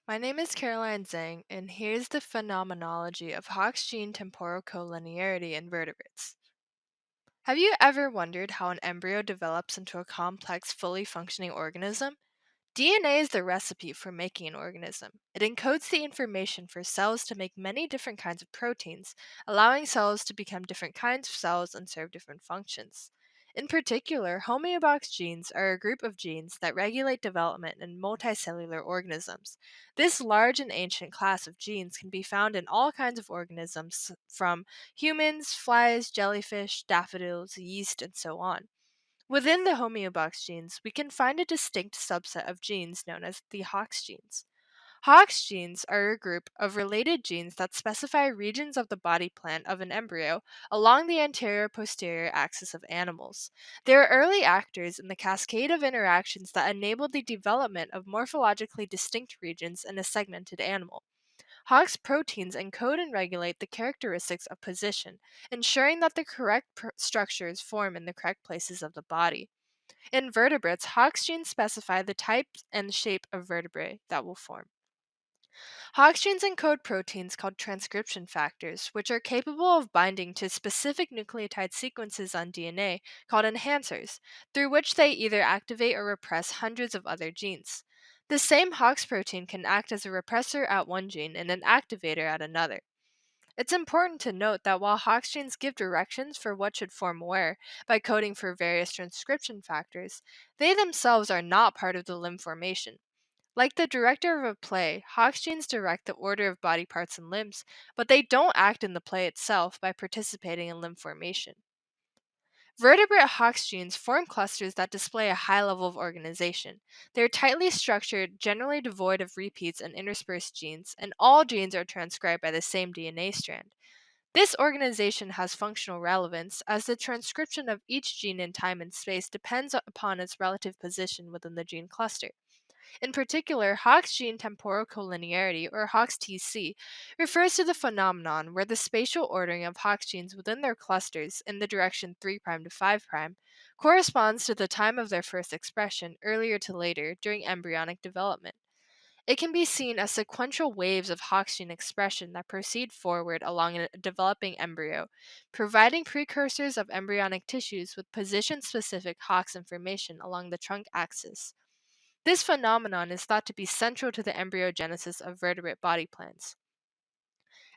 My name is Caroline Zhang, and here's the phenomenology of Hox gene temporal colinearity in vertebrates. Have you ever wondered how an embryo develops into a complex, fully functioning organism? DNA is the recipe for making an organism. It encodes the information for cells to make many different kinds of proteins, allowing cells to become different kinds of cells and serve different functions. In particular, homeobox genes are a group of genes that regulate development in multicellular organisms. This large and ancient class of genes can be found in all kinds of organisms, from humans, flies, jellyfish, daffodils, yeast, and so on. Within the homeobox genes, we can find a distinct subset of genes known as the Hox genes. Hox genes are a group of related genes that specify regions of the body plan of an embryo along the anterior posterior axis of animals. They are early actors in the cascade of interactions that enable the development of morphologically distinct regions in a segmented animal. Hox proteins encode and regulate the characteristics of position, ensuring that the correct structures form in the correct places of the body. In vertebrates, Hox genes specify the type and shape of vertebrae that will form. Hox genes encode proteins called transcription factors, which are capable of binding to specific nucleotide sequences on DNA called enhancers, through which they either activate or repress hundreds of other genes. The same Hox protein can act as a repressor at one gene and an activator at another. It's important to note that while Hox genes give directions for what should form where by coding for various transcription factors, they themselves are not part of the limb formation. Like the director of a play, Hox genes direct the order of body parts and limbs, but they don't act in the play itself by participating in limb formation. Vertebrate Hox genes form clusters that display a high level of organization. They are tightly structured, generally devoid of repeats and interspersed genes, and all genes are transcribed by the same DNA strand. This organization has functional relevance, as the transcription of each gene in time and space depends upon its relative position within the gene cluster. In particular, Hox gene temporal colinearity, or Hox-TC, refers to the phenomenon where the spatial ordering of Hox genes within their clusters in the direction 3' to 5' corresponds to the time of their first expression, earlier to later, during embryonic development. It can be seen as sequential waves of Hox gene expression that proceed forward along a developing embryo, providing precursors of embryonic tissues with position specific Hox information along the trunk axis. This phenomenon is thought to be central to the embryogenesis of vertebrate body plans.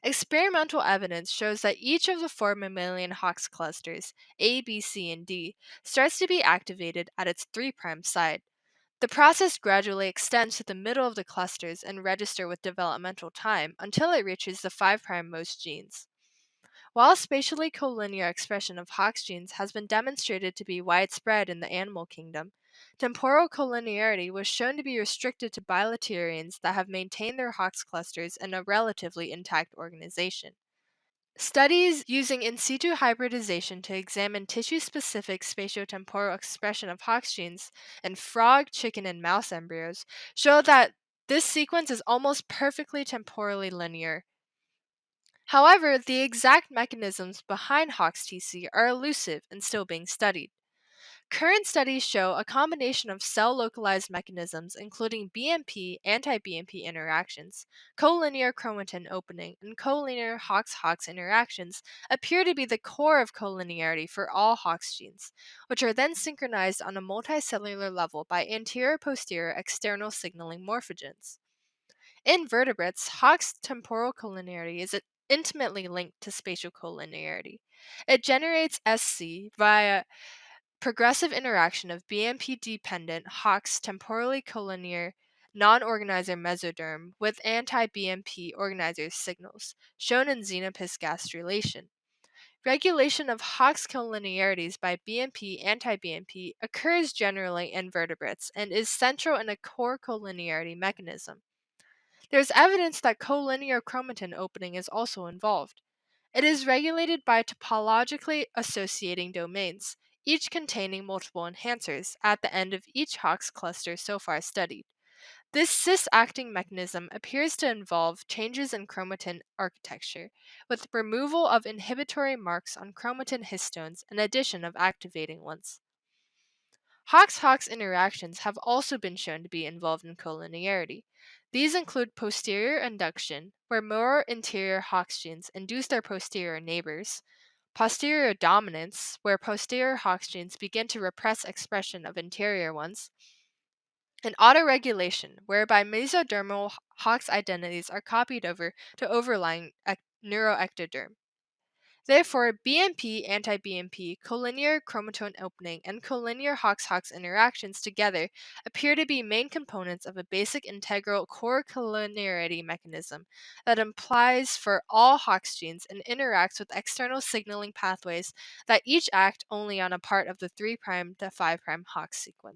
Experimental evidence shows that each of the four mammalian Hox clusters, A, B, C, and D, starts to be activated at its 3' side. The process gradually extends to the middle of the clusters and register with developmental time until it reaches the 5' most genes. While spatially collinear expression of Hox genes has been demonstrated to be widespread in the animal kingdom, temporal collinearity was shown to be restricted to bilaterians that have maintained their Hox clusters in a relatively intact organization. Studies using in situ hybridization to examine tissue specific spatiotemporal expression of Hox genes in frog, chicken, and mouse embryos show that this sequence is almost perfectly temporally linear. However, the exact mechanisms behind Hox-TC are elusive and still being studied. Current studies show a combination of cell-localized mechanisms including BMP anti-BMP interactions, collinear chromatin opening, and collinear Hox-Hox interactions appear to be the core of collinearity for all Hox genes, which are then synchronized on a multicellular level by anterior-posterior external signaling morphogens. In vertebrates, Hox temporal collinearity is intimately linked to spatial collinearity. It generates SC via progressive interaction of BMP dependent Hox temporally collinear non organizer mesoderm with anti BMP organizer signals, shown in Xenopus gastrulation. Regulation of Hox collinearities by BMP anti BMP occurs generally in vertebrates and is central in a core collinearity mechanism. There's evidence that collinear chromatin opening is also involved. It is regulated by topologically associating domains, each containing multiple enhancers at the end of each Hox cluster so far studied. This cis-acting mechanism appears to involve changes in chromatin architecture, with removal of inhibitory marks on chromatin histones and addition of activating ones. Hox-Hox interactions have also been shown to be involved in collinearity. These include posterior induction, where more interior Hox genes induce their posterior neighbors, posterior dominance, where posterior Hox genes begin to repress expression of interior ones, and autoregulation, whereby mesodermal Hox identities are copied over to overlying neuroectoderm. Therefore, BMP, anti-BMP, collinear chromatone opening, and collinear Hox-Hox interactions together appear to be main components of a basic integral core colinearity mechanism that applies for all Hox genes and interacts with external signaling pathways that each act only on a part of the 3' to 5' Hox sequence.